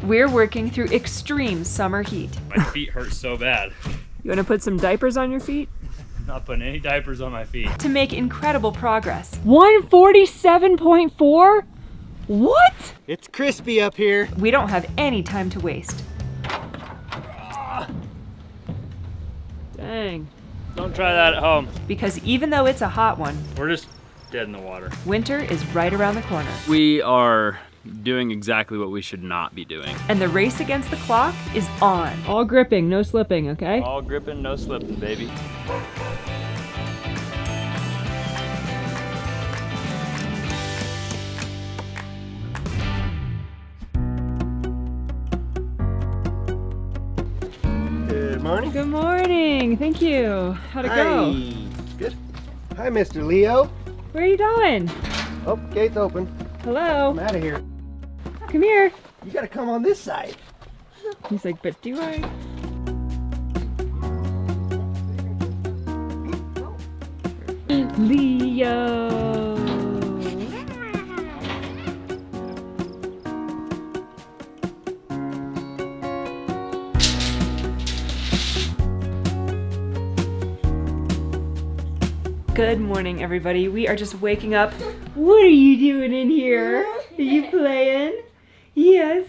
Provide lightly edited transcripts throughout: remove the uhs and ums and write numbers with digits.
we're working through extreme summer heat. My feet hurt so bad. You want to put some diapers on your feet? Not putting any diapers on my feet. To make incredible progress. 147.4? What? It's crispy up here. We don't have any time to waste. Dang. Don't try that at home. Because even though it's a hot one, We're just dead in the water. winter is right around the corner. We are doing exactly what we should not be doing. And the race against the clock is on. All gripping, no slipping, okay? All gripping, no slipping, baby. Good morning. Good morning, thank you. How'd it go? Good. Hi, Mr. Leo. Where are you going? Oh, gate's open. Hello, I'm out of here. come here. You gotta come on this side. He's like, but do I? Leo. Good morning, everybody. We are just waking up. What are you doing in here? Are you playing? Yes.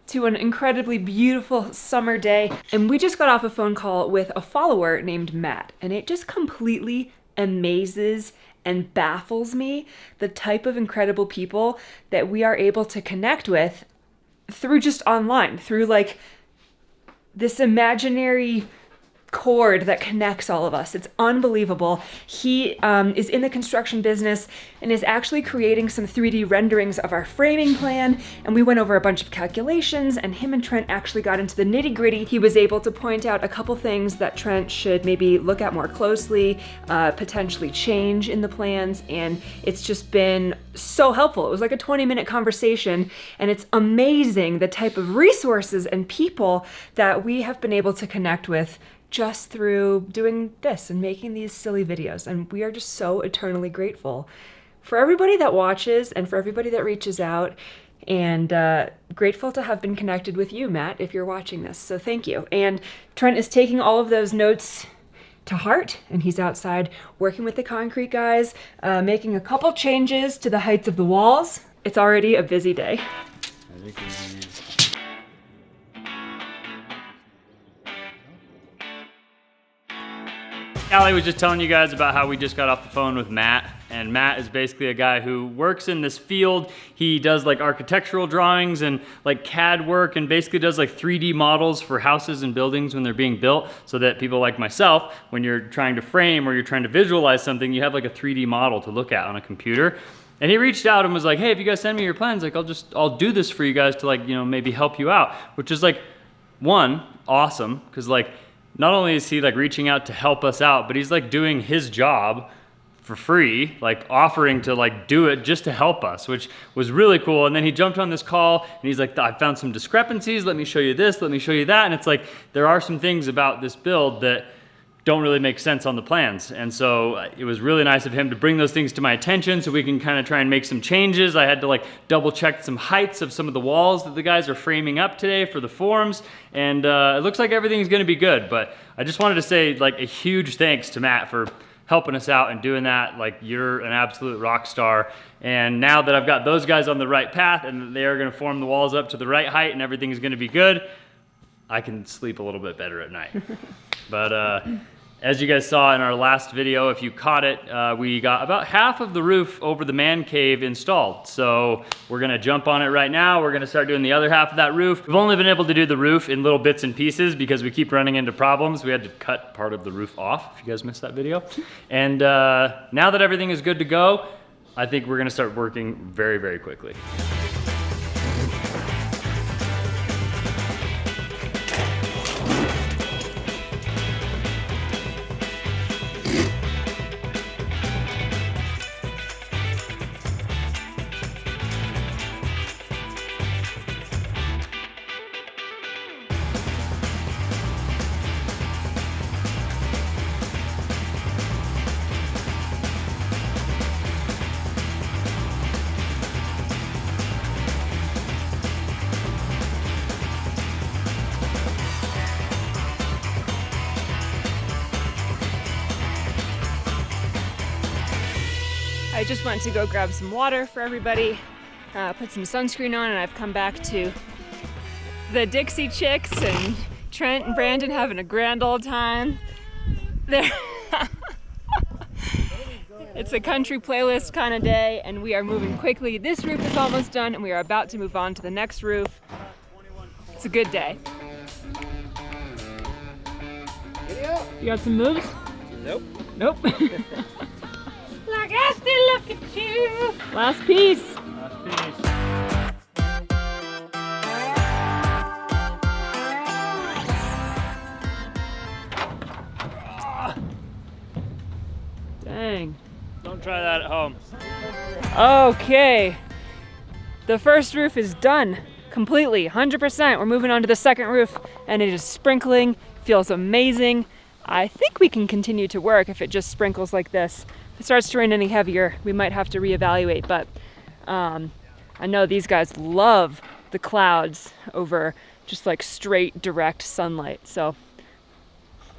To an incredibly beautiful summer day. And we just got off a phone call with a follower named Matt. And it just completely amazes and baffles me the type of incredible people that we are able to connect with through just online, through like this imaginary cord that connects all of us. It's unbelievable. He is in the construction business and is actually creating some 3D renderings of our framing plan. And we went over a bunch of calculations, and him and Trent actually got into the nitty-gritty. He was able to point out a couple things that Trent should maybe look at more closely, potentially change in the plans. And it's just been so helpful. It was like a 20-minute conversation, and it's amazing the type of resources and people that we have been able to connect with just through doing this and making these silly videos. And we are just so eternally grateful for everybody that watches and for everybody that reaches out, and grateful to have been connected with you, Matt, if you're watching this. So thank you. And Trent is taking all of those notes to heart, and he's outside working with the concrete guys, making a couple changes to the heights of the walls. It's already a busy day. Allie was just telling you guys about how we just got off the phone with Matt, and Matt is basically a guy who works in this field. He does like architectural drawings and like CAD work, and basically does like 3D models for houses and buildings when they're being built, so that people like myself, when you're trying to frame or you're trying to visualize something, you have like a 3D model to look at on a computer. And he reached out and was like, hey, if you guys send me your plans, like I'll do this for you guys to like, you know, maybe help you out, which is like, one, awesome, because like, not only is he like reaching out to help us out, but he's like doing his job for free, like offering to like do it just to help us, which was really cool. And then he jumped on this call and he's like, I found some discrepancies. Let me show you this, let me show you that. And it's like, there are some things about this build that don't really make sense on the plans. And so it was really nice of him to bring those things to my attention so we can kind of try and make some changes. I had to like double check some heights of some of the walls that the guys are framing up today for the forms. And it looks like everything's gonna be good. But I just wanted to say like a huge thanks to Matt for helping us out and doing that. Like, you're an absolute rock star. And now that I've got those guys on the right path and they are gonna form the walls up to the right height and everything is gonna be good, I can sleep a little bit better at night. But as you guys saw in our last video, if you caught it, we got about half of the roof over the man cave installed. So we're gonna jump on it right now. We're gonna start doing the other half of that roof. We've only been able to do the roof in little bits and pieces because we keep running into problems. We had to cut part of the roof off, if you guys missed that video. And now that everything is good to go, I think we're gonna start working very, very quickly. I just went to go grab some water for everybody, put some sunscreen on, and I've come back to the Dixie Chicks and Trent and Brandon having a grand old time. There. It's a country playlist kind of day, and we are moving quickly. This roof is almost done, and we are about to move on to the next roof. It's a good day. You got some moves? Nope. Nope. Like I still look at you. Last piece. Last piece. Dang. Don't try that at home. Okay. The first roof is done completely, 100%. We're moving on to the second roof, and it is sprinkling. Feels amazing. I think we can continue to work if it just sprinkles like this. If it starts to rain any heavier, we might have to reevaluate, but I know these guys love the clouds over just like straight, direct sunlight. So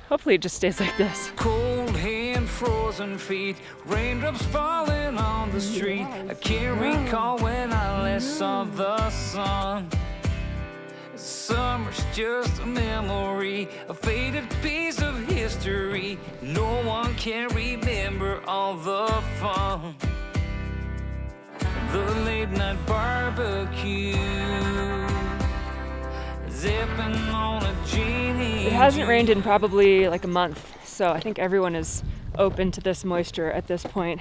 hopefully it just stays like this. Cold hand, frozen feet, raindrops falling on the street. I can't recall when I last saw the sun. Summer's just a memory, a faded piece of history. No one can remember all the fun. The late night barbecue, zipping on a genie. It hasn't rained in probably like a month, so I think everyone is open to this moisture at this point.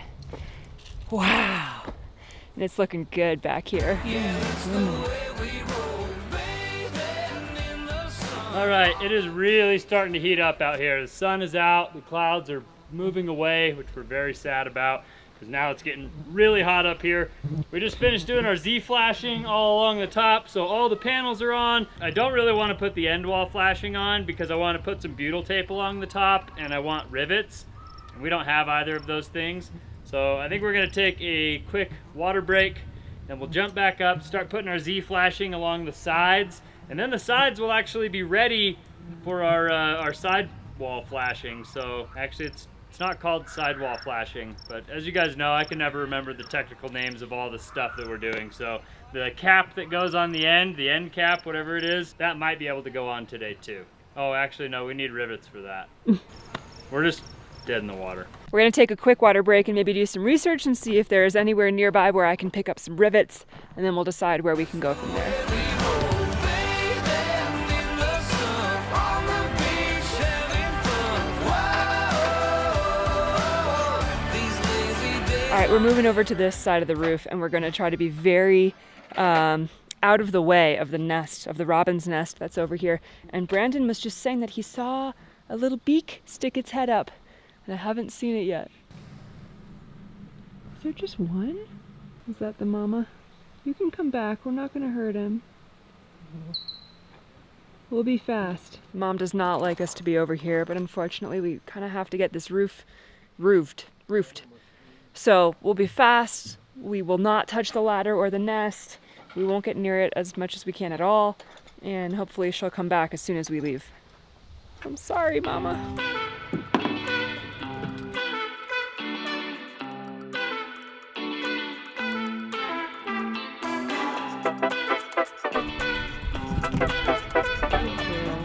Wow. And it's looking good back here. All right, it is really starting to heat up out here. The sun is out, the clouds are moving away, which we're very sad about, because now it's getting really hot up here. We just finished doing our Z flashing all along the top, so all the panels are on. I don't really want to put the end wall flashing on because I want to put some butyl tape along the top, and I want rivets. And we don't have either of those things. So I think we're gonna take a quick water break, and we'll jump back up, start putting our Z flashing along the sides, and then the sides will actually be ready for our sidewall flashing. So actually it's not called sidewall flashing, but as you guys know, I can never remember the technical names of all the stuff that we're doing. So the cap that goes on the end cap, whatever it is, that might be able to go on today too. Oh, actually no, we need rivets for that. We're just dead in the water. We're gonna take a quick water break and maybe do some research and see if there is anywhere nearby where I can pick up some rivets, and then we'll decide where we can go from there. All right, we're moving over to this side of the roof, and we're gonna try to be very out of the way of the nest, of the robin's nest that's over here. And Brandon was just saying that he saw a little beak stick its head up, and I haven't seen it yet. Is there just one? Is that the mama? You can come back, we're not gonna hurt him. We'll be fast. Mom does not like us to be over here, but unfortunately we kind of have to get this roof roofed. So we'll be fast. We will not touch the ladder or the nest. We won't get near it as much as we can at all. And hopefully she'll come back as soon as we leave. I'm sorry, Mama.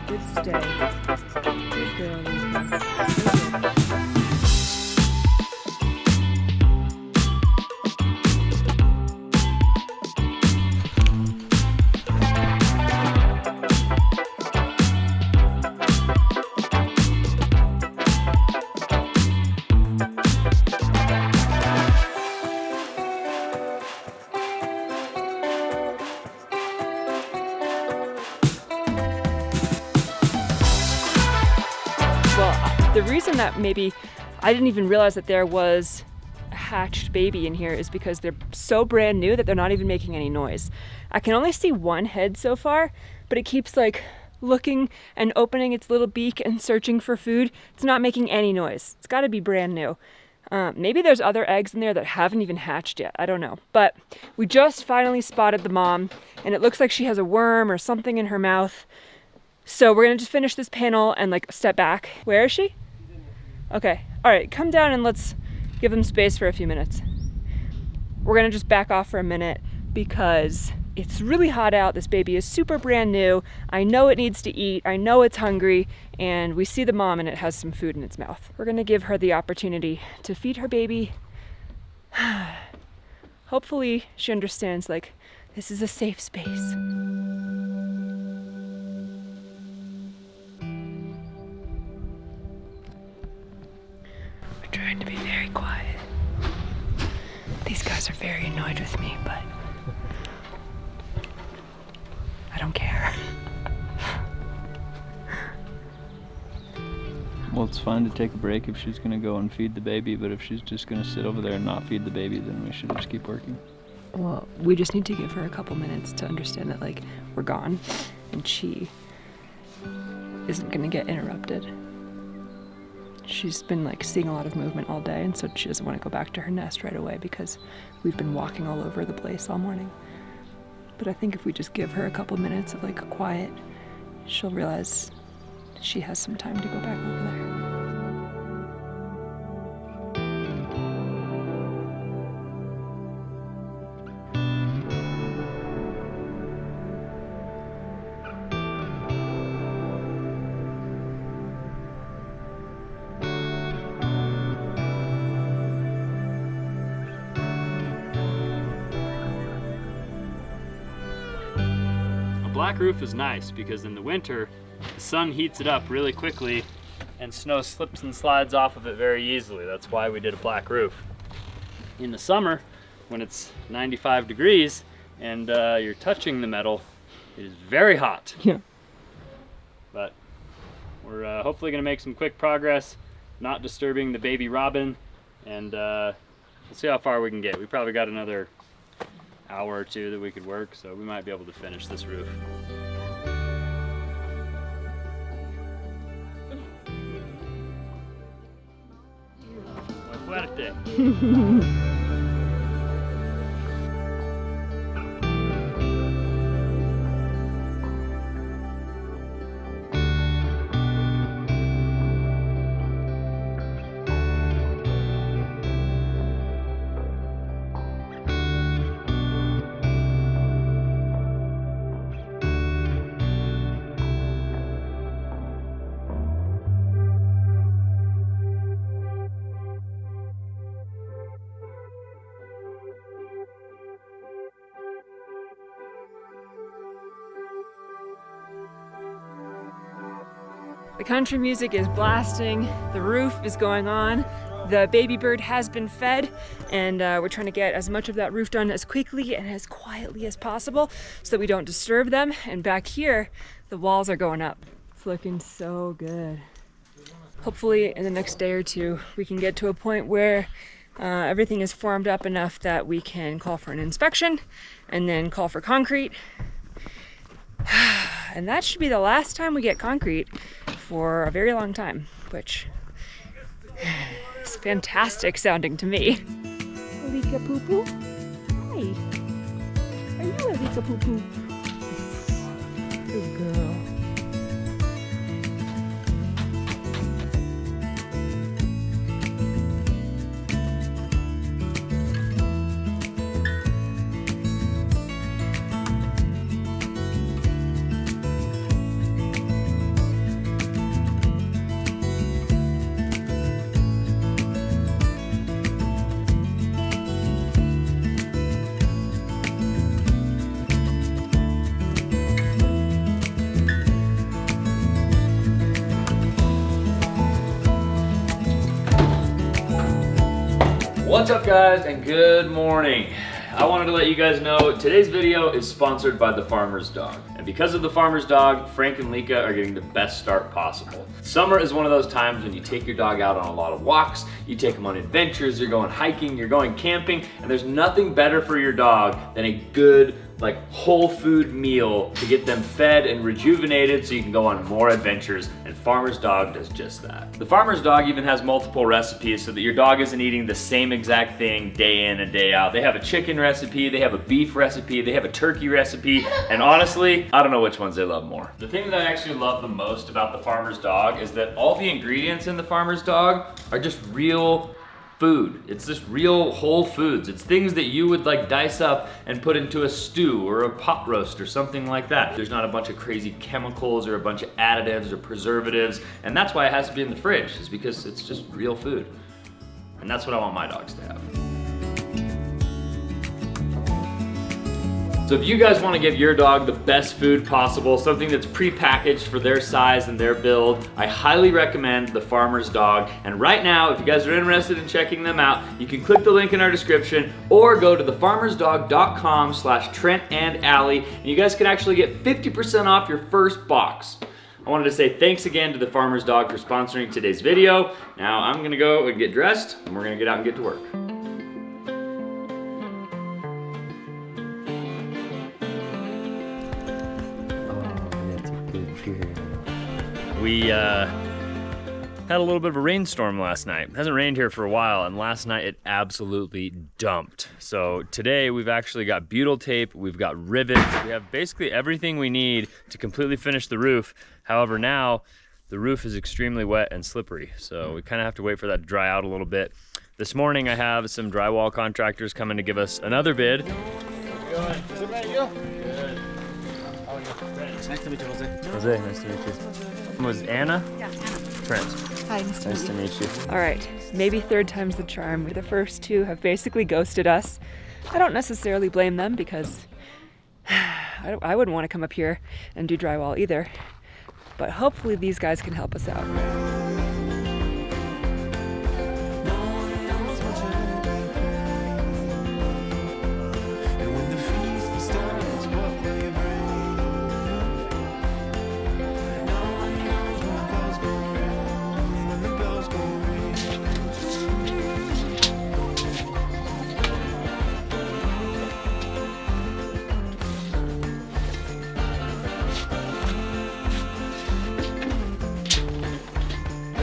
Good stay. Good girl. The reason that maybe I didn't even realize that there was a hatched baby in here is because they're so brand new that they're not even making any noise. I can only see one head so far, but it keeps like looking and opening its little beak and searching for food. It's not making any noise. It's got to be brand new. Maybe there's other eggs in there that haven't even hatched yet. I don't know. But we just finally spotted the mom, and it looks like she has a worm or something in her mouth. So we're gonna just finish this panel and like step back. Where is she? Okay, all right, come down and let's give them space for a few minutes. we're gonna just back off for a minute because it's really hot out. This baby is super brand new. I know it needs to eat. I know it's hungry, and we see the mom and it has some food in its mouth. We're gonna give her the opportunity to feed her baby. Hopefully she understands, like, this is a safe space. We're trying to be very quiet. These guys are very annoyed with me, but I don't care. Well, it's fine to take a break if she's gonna go and feed the baby, but if she's just gonna sit over there and not feed the baby, then we should just keep working. Well, we just need to give her a couple minutes to understand that, like, we're gone and she isn't gonna get interrupted. She's been, like, seeing a lot of movement all day, and so she doesn't want to go back to her nest right away because we've been walking all over the place all morning. But I think if we just give her a couple minutes of, like, quiet, she'll realize she has some time to go back over there. Black roof is nice because in the winter, the sun heats it up really quickly and snow slips and slides off of it very easily. That's why we did a black roof. In the summer, when it's 95 degrees and you're touching the metal, it is very hot. Yeah. But we're hopefully gonna make some quick progress, not disturbing the baby robin, and we'll see how far we can get. We probably got another hour or two that we could work, so we might be able to finish this roof. Muy fuerte. The country music is blasting, the roof is going on, the baby bird has been fed, and we're trying to get as much of that roof done as quickly and as quietly as possible so that we don't disturb them. And back here, the walls are going up. It's looking so good. Hopefully in the next day or two, we can get to a point where everything is formed up enough that we can call for an inspection and then call for concrete. And that should be the last time we get concrete for a very long time, which is fantastic sounding to me. Alika Poo Poo? Hi. Are you Alika Poo Poo? Good girl. What's up guys, and good morning. I wanted to let you guys know today's video is sponsored by the Farmer's Dog. And because of the Farmer's Dog, Frank and Lika are getting the best start possible. Summer is one of those times when you take your dog out on a lot of walks, you take them on adventures, you're going hiking, you're going camping, and there's nothing better for your dog than a good, like, whole food meal to get them fed and rejuvenated so you can go on more adventures, and Farmer's Dog does just that. The Farmer's Dog even has multiple recipes so that your dog isn't eating the same exact thing day in and day out. They have a chicken recipe, they have a beef recipe, they have a turkey recipe, and honestly, I don't know which ones they love more. The thing that I actually love the most about the Farmer's Dog is that all the ingredients in the Farmer's Dog are just real food. It's just real whole foods. It's things that you would like dice up and put into a stew or a pot roast or something like that. There's not a bunch of crazy chemicals or a bunch of additives or preservatives, and that's why it has to be in the fridge, is because it's just real food. And that's what I want my dogs to have. So if you guys want to give your dog the best food possible, something that's pre-packaged for their size and their build, I highly recommend the Farmer's Dog. And right now, if you guys are interested in checking them out, you can click the link in our description or go to thefarmersdog.com/Trent and Allie, and you guys can actually get 50% off your first box. I wanted to say thanks again to the Farmer's Dog for sponsoring today's video. Now I'm gonna go and get dressed, and we're gonna get out and get to work. We had a little bit of a rainstorm last night. It hasn't rained here for a while, and last night it absolutely dumped. So today we've actually got butyl tape, we've got rivets, we have basically everything we need to completely finish the roof. However, now the roof is extremely wet and slippery, so we kind of have to wait for that to dry out a little bit. This morning I have some drywall contractors coming to give us another bid. How's it going? Good. Nice to meet you, Jose. Jose, nice to meet you. Was Anna? Yeah, Anna. Trent. Hi, Nice to meet you. All right, maybe third time's the charm. The first two have basically ghosted us. I don't necessarily blame them because I wouldn't want to come up here and do drywall either. But hopefully these guys can help us out.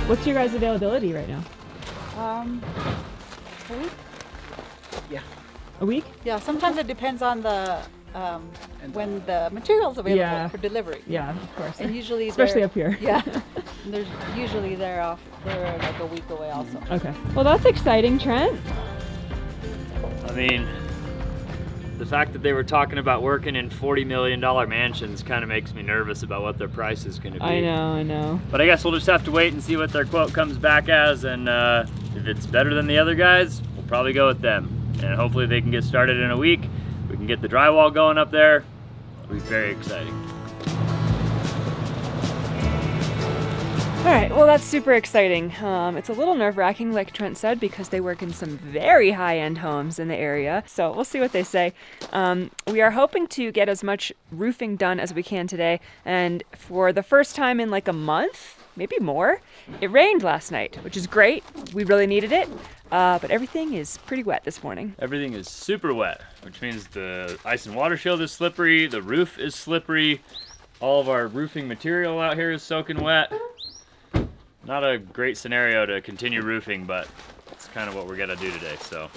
What's your guys' availability right now? A week? Yeah. A week? Yeah, sometimes it depends on the when the material's available Yeah. for delivery. Yeah, of course. And usually Especially they're- up here. Yeah. And there's usually they're like a week away also. Okay. Well, that's exciting, Trent. I mean, the fact that they were talking about working in $40 million mansions kind of makes me nervous about what their price is going to be. I know. But I guess we'll just have to wait and see what their quote comes back as, and if it's better than the other guys, we'll probably go with them. And hopefully they can get started in a week. We can get the drywall going up there. It'll be very exciting. All right, well, that's super exciting. It's a little nerve-wracking, like Trent said, because they work in some very high-end homes in the area. So we'll see what they say. We are hoping to get as much roofing done as we can today. And for the first time in like a month, maybe more, it rained last night, which is great. We really needed it. But everything is pretty wet this morning. Everything is super wet, which means the ice and water shield is slippery, the roof is slippery, all of our roofing material out here is soaking wet. Not a great scenario to continue roofing, but it's kind of what we're gonna do today. So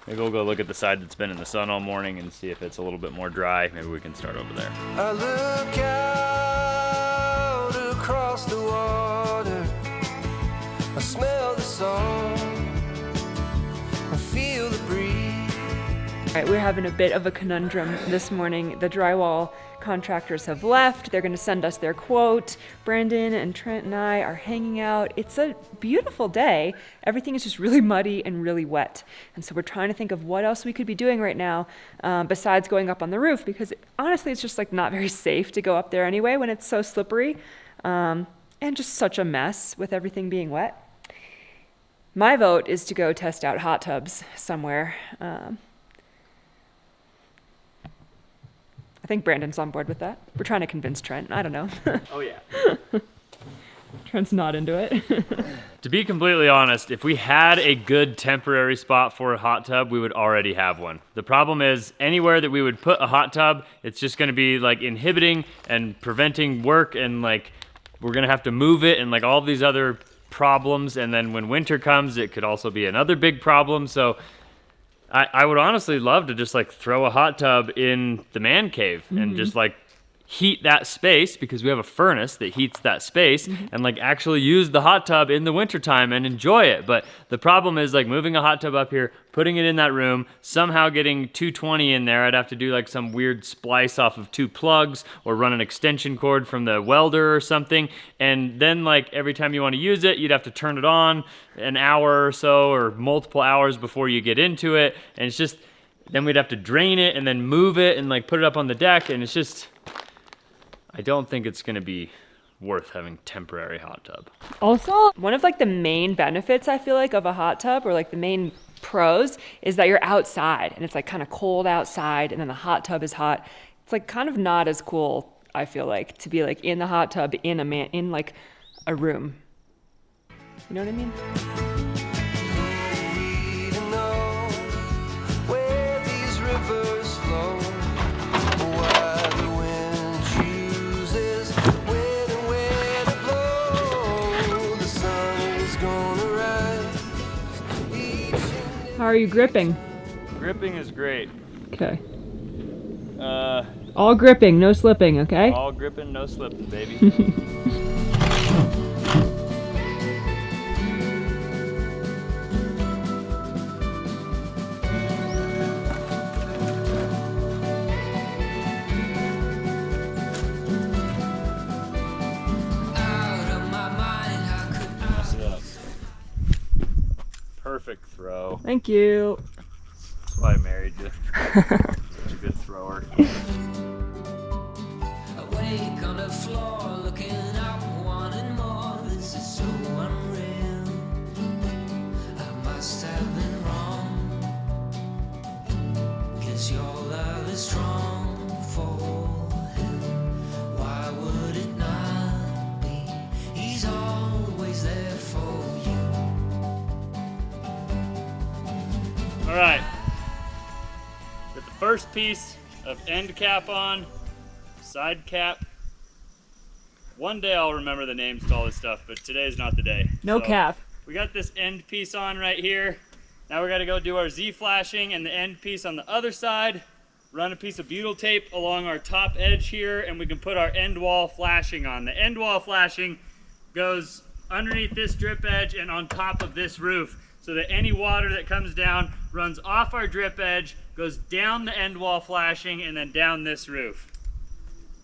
maybe we'll go look at the side that's been in the sun all morning and see if it's a little bit more dry. Maybe we can start over there. I look out across the water. I smell the song. I feel the breeze. All right, we're having a bit of a conundrum this morning. The drywall contractors have left. They're going to send us their quote. Brandon and Trent and I are hanging out. It's a beautiful day. Everything is just really muddy and really wet. And so we're trying to think of what else we could be doing right now besides going up on the roof, because honestly, it's just like not very safe to go up there anyway when it's so slippery and just such a mess with everything being wet. My vote is to go test out hot tubs somewhere. I think Brandon's on board with that. We're trying to convince Trent. I don't know. Oh yeah. Trent's not into it. To be completely honest, if we had a good temporary spot for a hot tub, we would already have one. The problem is anywhere that we would put a hot tub, it's just gonna be like inhibiting and preventing work, and like we're gonna have to move it and like all these other problems. And then when winter comes, it could also be another big problem. So I would honestly love to just like throw a hot tub in the man cave and just like heat that space, because we have a furnace that heats that space, and like actually use the hot tub in the wintertime and enjoy it. But the problem is like moving a hot tub up here, putting it in that room, somehow getting 220 in there. I'd have to do like some weird splice off of 2 plugs or run an extension cord from the welder or something. And then like every time you want to use it, you'd have to turn it on an hour or so or multiple hours before you get into it. And it's just, then we'd have to drain it and then move it and like put it up on the deck. And it's just, I don't think it's gonna be worth having temporary hot tub. Also, one of like the main benefits I feel like of a hot tub, or like the main pros, is that you're outside and it's like kind of cold outside and then the hot tub is hot. It's like kind of not as cool, I feel like, to be like in the hot tub in like a room. You know what I mean? Even though where these rivers flow, why the wind chooses when and where to blow, the sun is gonna rise. How are you gripping? Gripping is great. Okay. All gripping, no slipping, okay? All gripping, no slipping, baby. Perfect throw. Thank you. That's why I married you. Such a good thrower. Awake on the floor, looking up, wanting more. This is so unreal. I must have been wrong. 'Cause your love is strong for him. Why would it not be? He's always there for you. All right. Got the first piece of end cap on, side cap. One day I'll remember the names to all this stuff, but today's not the day. No So, cap. We got this end piece on right here. Now we gotta go do our Z flashing and the end piece on the other side. Run a piece of butyl tape along our top edge here, and we can put our end wall flashing on. The end wall flashing goes underneath this drip edge and on top of this roof, so that any water that comes down runs off our drip edge, goes down the end wall flashing, and then down this roof.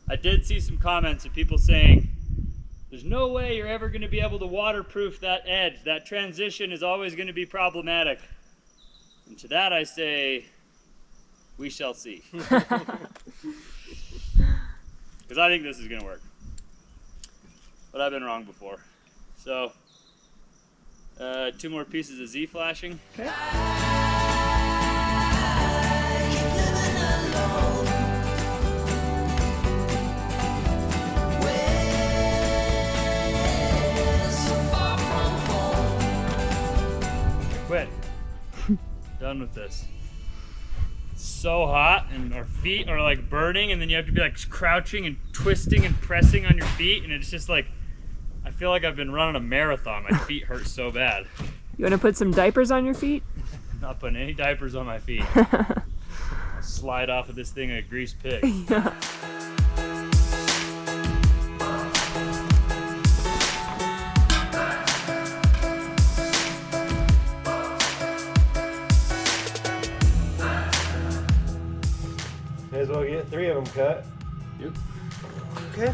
I did see some comments of people saying, there's no way you're ever gonna be able to waterproof that edge. That transition is always gonna be problematic. And to that I say, we shall see. Because I think this is gonna work. But I've been wrong before. So, 2 more pieces of Z flashing. Okay. Quit. Done with this. It's so hot and our feet are like burning, and then you have to be like crouching and twisting and pressing on your feet, and it's just like, I feel like I've been running a marathon. My feet hurt so bad. You want to put some diapers on your feet? I'm not putting any diapers on my feet. I'll slide off of this thing like a greased pig. Yeah. May as well get 3 of them cut. Yep. Okay.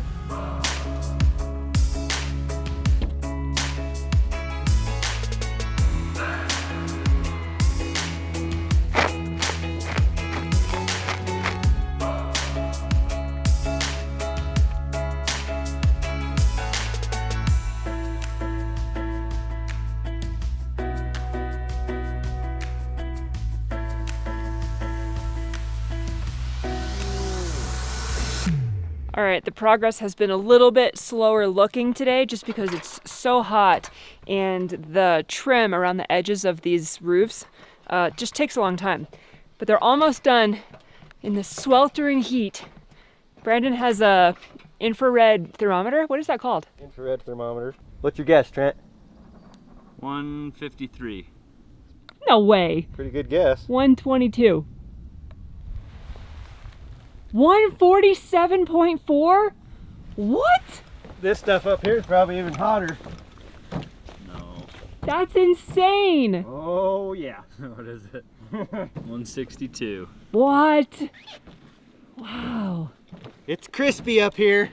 All right, the progress has been a little bit slower looking today just because it's so hot, and the trim around the edges of these roofs just takes a long time. But they're almost done in the sweltering heat. Brandon has a infrared thermometer. What is that called? Infrared thermometer. What's your guess, Trent? 153. No way. Pretty good guess. 122. 147.4? What? This stuff up here is probably even hotter. No. That's insane. Oh yeah. What is it? 162. What? Wow. It's crispy up here.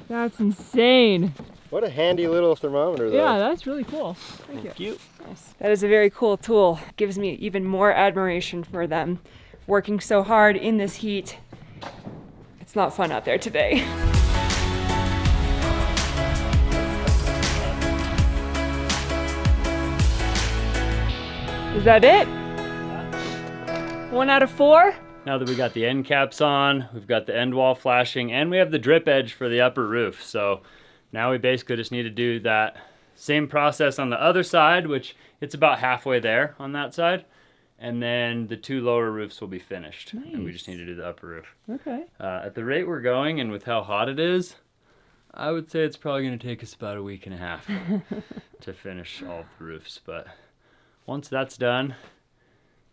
That's insane. What a handy little thermometer though. Yeah, that's really cool. Thank you. Cute. Nice. That is a very cool tool. Gives me even more admiration for them working so hard in this heat. It's not fun out there today. Is that it? 1 out of 4? Now that we got the end caps on, we've got the end wall flashing, and we have the drip edge for the upper roof. So now we basically just need to do that same process on the other side, which it's about halfway there on that side. And then the 2 lower roofs will be finished. Nice. And we just need to do the upper roof. Okay. At the rate we're going and with how hot it is, I would say it's probably gonna take us about a week and a half to finish all of the roofs. But once that's done,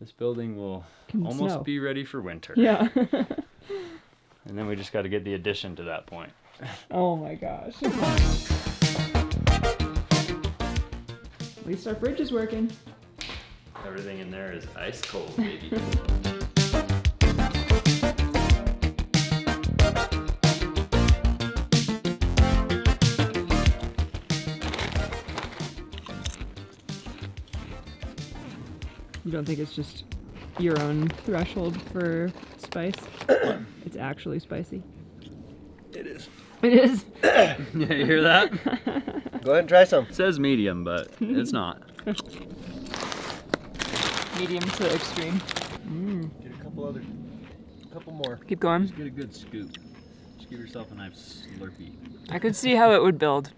this building will almost snow. be ready for winter. Yeah. And then we just got to get the addition to that point. Oh my gosh. At least our fridge is working. Everything in there is ice cold, baby. You don't think it's just your own threshold for spice? It's actually spicy. It is. It is. Yeah, you hear that? Go ahead and try some. It says medium, but it's not. Medium to extreme. Get a couple more. Keep going. Get a good scoop. Just give yourself a nice slurpee. I could see how it would build.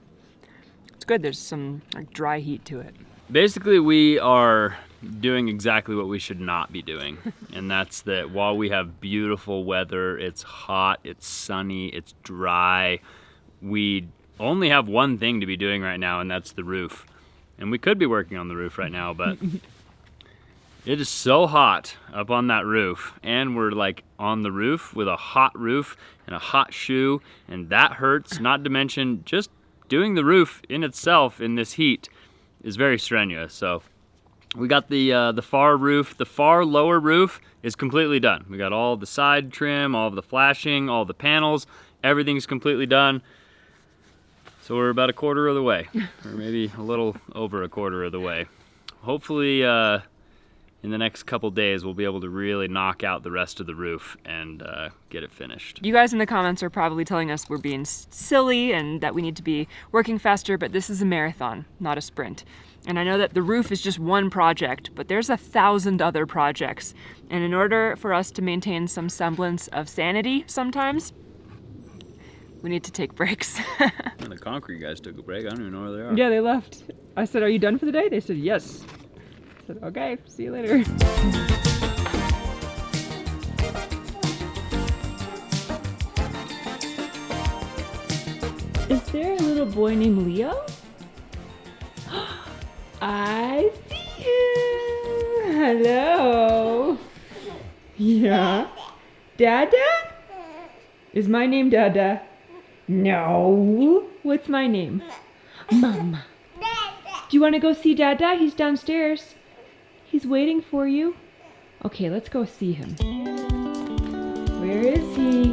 It's good. There's some like dry heat to it. Basically, we are doing exactly what we should not be doing. And that's that while we have beautiful weather, it's hot, it's sunny, it's dry, we only have one thing to be doing right now, and that's the roof. And we could be working on the roof right now, but it is so hot up on that roof, and we're like on the roof with a hot roof and a hot shoe, and that hurts, not to mention just doing the roof in itself in this heat is very strenuous. So we got the far roof. The far lower roof is completely done. We got all the side trim, all of the flashing, all the panels, everything's completely done. So we're about a quarter of the way, or maybe a little over a quarter of the way. Hopefully in the next couple days we'll be able to really knock out the rest of the roof and get it finished. You guys in the comments are probably telling us we're being silly and that we need to be working faster, but this is a marathon, not a sprint. And I know that the roof is just one project, but there's 1,000 other projects. And in order for us to maintain some semblance of sanity sometimes, we need to take breaks. And the concrete guys took a break. I don't even know where they are. Yeah, they left. I said, "Are you done for the day?" They said, "Yes." I said, "Okay, see you later." Is there a little boy named Leo? I see you. Hello. Yeah. Dada? Is my name Dada? No. What's my name? Mama. Do you want to go see Dada? He's downstairs. He's waiting for you. Okay, let's go see him. Where is he?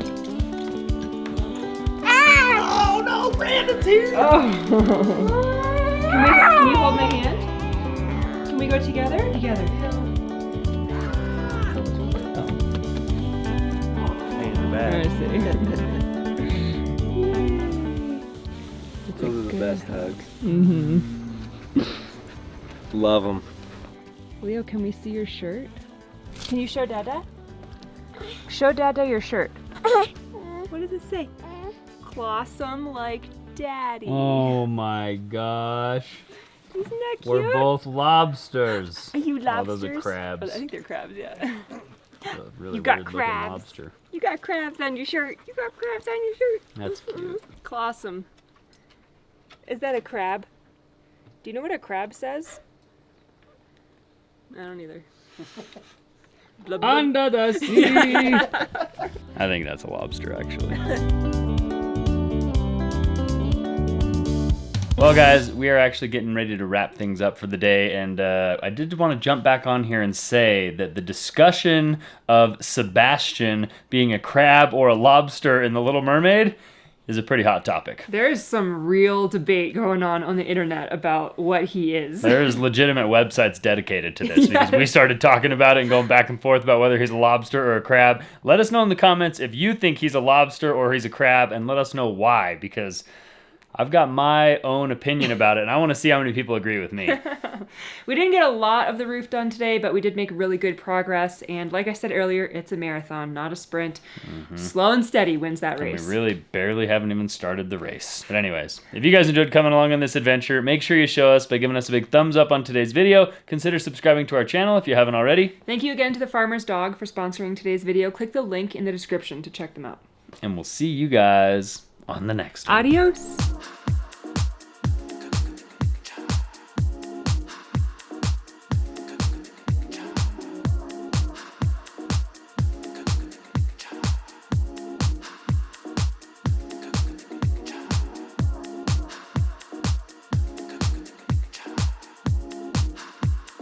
Oh no, Brandon's here! Oh. Can you hold my hand? Can we go together? Together. Pain in the back. I see. Those are the best hugs. Mm-hmm. Love them. Leo, can we see your shirt? Can you show Dada? Show Dada your shirt. What does it say? Clawsome like Daddy. Oh my gosh. Isn't that cute? We're both lobsters. Are you lobsters? Oh, those are crabs. I think they're crabs, yeah. Really You got weird looking crabs. lobster. You got crabs on your shirt. You got crabs on your shirt. That's cute. Clawsome. Is that a crab? Do you know what a crab says? I don't either. Blub, blub. Under the sea. I think that's a lobster, actually. Well, guys, we are actually getting ready to wrap things up for the day, and I did want to jump back on here and say that the discussion of Sebastian being a crab or a lobster in The Little Mermaid is a pretty hot topic. There is some real debate going on the internet about what he is. There's legitimate websites dedicated to this because we started talking about it and going back and forth about whether he's a lobster or a crab. Let us know in the comments if you think he's a lobster or he's a crab, and let us know why, because I've got my own opinion about it, and I want to see how many people agree with me. We didn't get a lot of the roof done today, but we did make really good progress. And like I said earlier, it's a marathon, not a sprint. Slow and steady wins that race. And we really barely haven't even started the race. But anyways, if you guys enjoyed coming along on this adventure, make sure you show us by giving us a big thumbs up on today's video. Consider subscribing to our channel if you haven't already. Thank you again to the Farmer's Dog for sponsoring today's video. Click the link in the description to check them out. And we'll see you guys on the next one. Adios.